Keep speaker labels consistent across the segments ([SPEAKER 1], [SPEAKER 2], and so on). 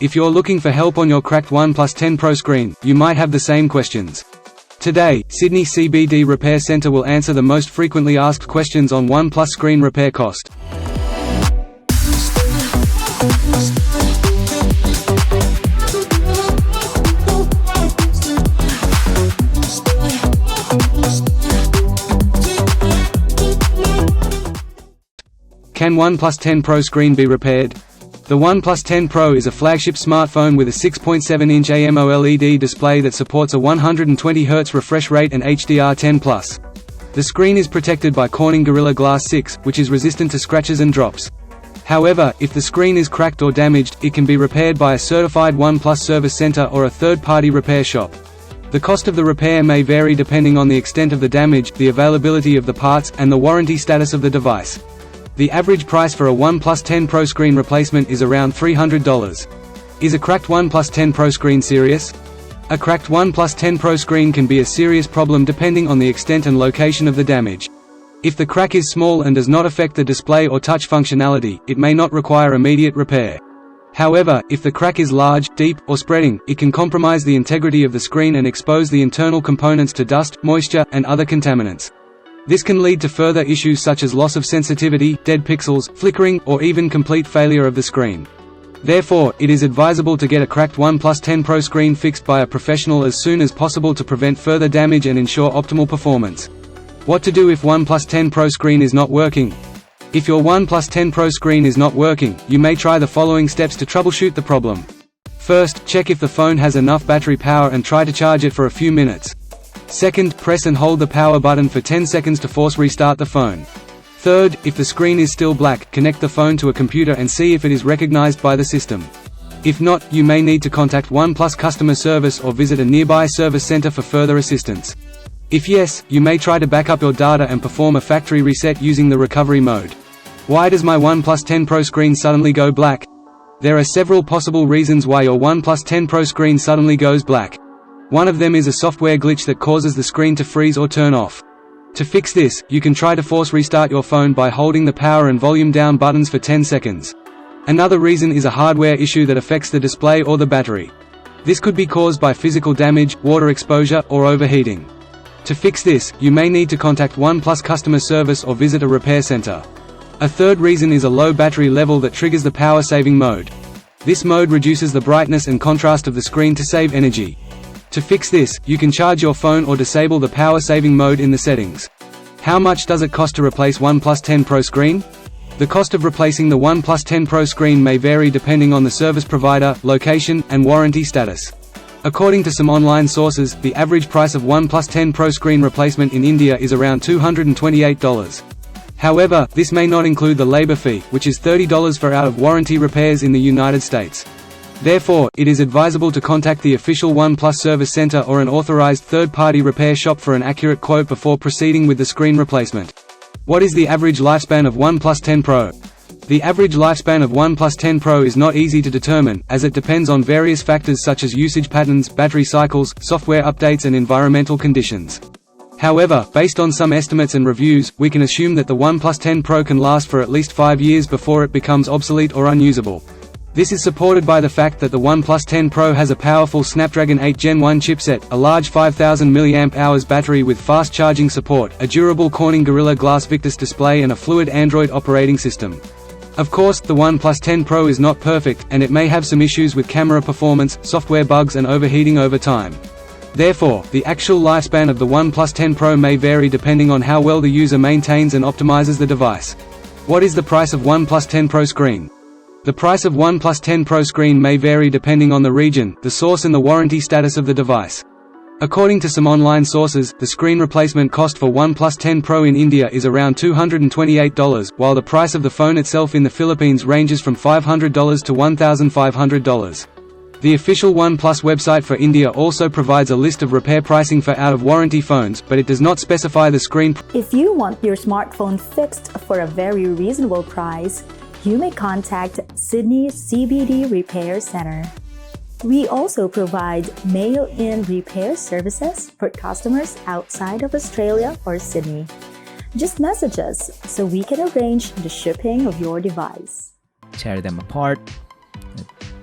[SPEAKER 1] If you're looking for help on your cracked OnePlus 10 Pro screen, you might have the same questions. Today, Sydney CBD Repair Centre will answer the most frequently asked questions on OnePlus screen repair cost. Can OnePlus 10 Pro screen be repaired? The OnePlus 10 Pro is a flagship smartphone with a 6.7-inch AMOLED display that supports a 120Hz refresh rate and HDR10+. The screen is protected by Corning Gorilla Glass 6, which is resistant to scratches and drops. However, if the screen is cracked or damaged, it can be repaired by a certified OnePlus service center or a third-party repair shop. The cost of the repair may vary depending on the extent of the damage, the availability of the parts, and the warranty status of the device. The average price for a OnePlus 10 Pro screen replacement is around $300. Is a cracked OnePlus 10 Pro screen serious? A cracked OnePlus 10 Pro screen can be a serious problem depending on the extent and location of the damage. If the crack is small and does not affect the display or touch functionality, it may not require immediate repair. However, if the crack is large, deep, or spreading, it can compromise the integrity of the screen and expose the internal components to dust, moisture, and other contaminants. This can lead to further issues such as loss of sensitivity, dead pixels, flickering, or even complete failure of the screen. Therefore, it is advisable to get a cracked OnePlus 10 Pro screen fixed by a professional as soon as possible to prevent further damage and ensure optimal performance. What to do if OnePlus 10 Pro screen is not working? If your OnePlus 10 Pro screen is not working, you may try the following steps to troubleshoot the problem. First, check if the phone has enough battery power and try to charge it for a few minutes. Second, press and hold the power button for 10 seconds to force restart the phone. Third, if the screen is still black, connect the phone to a computer and see if it is recognized by the system. If not, you may need to contact OnePlus customer service or visit a nearby service center for further assistance. If yes, you may try to back up your data and perform a factory reset using the recovery mode. Why does my OnePlus 10 Pro screen suddenly go black? There are several possible reasons why your OnePlus 10 Pro screen suddenly goes black. One of them is a software glitch that causes the screen to freeze or turn off. To fix this, you can try to force restart your phone by holding the power and volume down buttons for 10 seconds. Another reason is a hardware issue that affects the display or the battery. This could be caused by physical damage, water exposure, or overheating. To fix this, you may need to contact OnePlus customer service or visit a repair center. A third reason is a low battery level that triggers the power-saving mode. This mode reduces the brightness and contrast of the screen to save energy. To fix this, you can charge your phone or disable the power-saving mode in the settings. How much does it cost to replace OnePlus 10 Pro screen? The cost of replacing the OnePlus 10 Pro screen may vary depending on the service provider, location, and warranty status. According to some online sources, the average price of OnePlus 10 Pro screen replacement in India is around $228. However, this may not include the labor fee, which is $30 for out-of-warranty repairs in the United States. Therefore, it is advisable to contact the official OnePlus service center or an authorized third-party repair shop for an accurate quote before proceeding with the screen replacement. What is the average lifespan of OnePlus 10 Pro? The average lifespan of OnePlus 10 Pro is not easy to determine, as it depends on various factors such as usage patterns, battery cycles, software updates and environmental conditions. However, based on some estimates and reviews, we can assume that the OnePlus 10 Pro can last for at least 5 years before it becomes obsolete or unusable. This is supported by the fact that the OnePlus 10 Pro has a powerful Snapdragon 8 Gen 1 chipset, a large 5000 mAh battery with fast charging support, a durable Corning Gorilla Glass Victus display and a fluid Android operating system. Of course, the OnePlus 10 Pro is not perfect, and it may have some issues with camera performance, software bugs and overheating over time. Therefore, the actual lifespan of the OnePlus 10 Pro may vary depending on how well the user maintains and optimizes the device. What is the price of OnePlus 10 Pro screen? The price of OnePlus 10 Pro screen may vary depending on the region, the source and the warranty status of the device. According to some online sources, the screen replacement cost for OnePlus 10 Pro in India is around $228, while the price of the phone itself in the Philippines ranges from $500 to $1,500. The official OnePlus website for India also provides a list of repair pricing for out-of-warranty phones, but it does not specify the screen.
[SPEAKER 2] If you want your smartphone fixed for a very reasonable price, you may contact Sydney CBD Repair Center. We also provide mail-in repair services for customers outside of Australia or Sydney. Just message us so we can arrange the shipping of your device.
[SPEAKER 3] Tear them apart,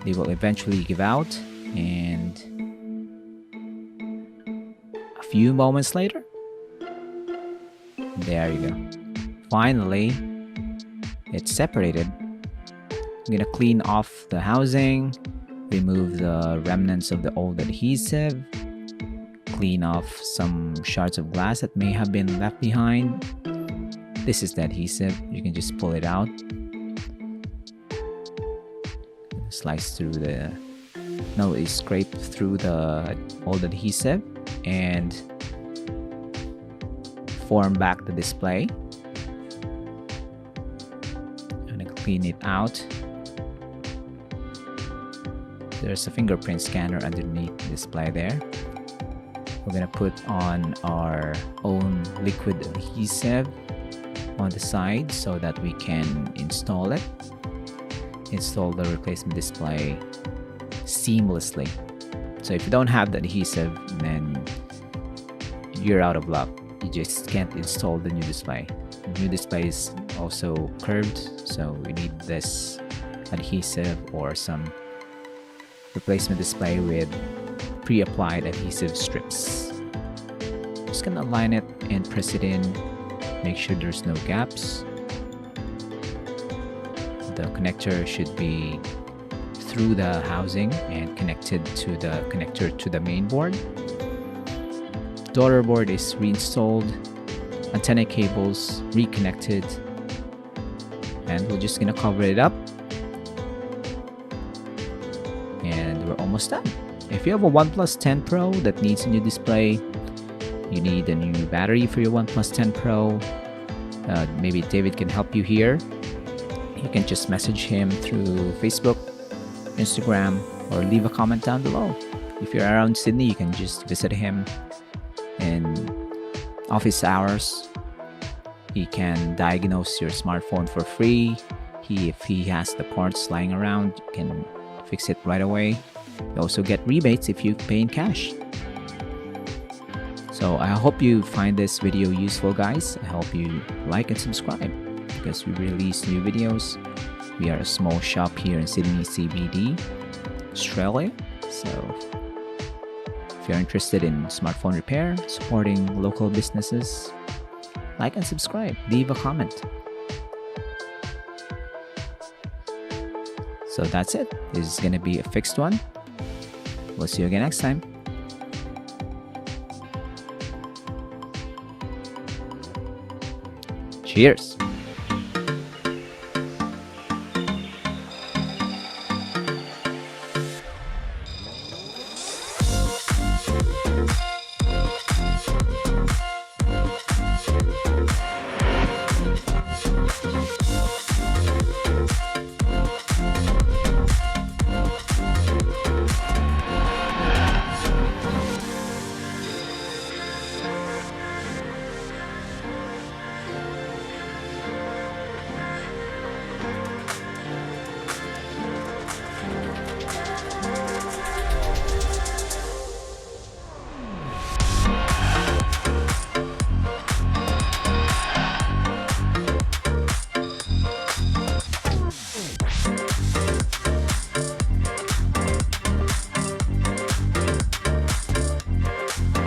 [SPEAKER 3] they will eventually give out, and a few moments later, there you go. Finally, it's separated. I'm gonna clean off the housing, remove the remnants of the old adhesive, clean off some shards of glass that may have been left behind. This is the adhesive. You can just pull it out, slice through the, no, it scraped through the old adhesive and form back the display. I'm gonna clean it out. There's a fingerprint scanner underneath the display there. We're gonna put on our own liquid adhesive on the side so that we can install it. Install the replacement display seamlessly. So if you don't have the adhesive, then you're out of luck. You just can't install the new display. The new display is also curved, so we need this adhesive or some replacement display with pre-applied adhesive strips. Just gonna align it and press it in. Make sure there's no gaps. The connector should be through the housing and connected to the connector to the main board. Daughter board is reinstalled, antenna cables reconnected, and we're just gonna cover it up, and we're almost done. If you have a OnePlus 10 Pro that needs a new display, you need a new battery for your OnePlus 10 Pro, maybe David can help you here. You can just message him through Facebook, Instagram, or leave a comment down below. If you're around Sydney, you can just visit him in office hours. He can diagnose your smartphone for free. If he has the parts lying around, you can fix it right away. You also get rebates if you pay in cash. So I hope you find this video useful, guys. I hope you like and subscribe because we release new videos. We are a small shop here in Sydney CBD, Australia. So if you're interested in smartphone repair, supporting local businesses, like and subscribe, leave a comment. So that's it. This is going to be a fixed one. We'll see you again next time. Cheers.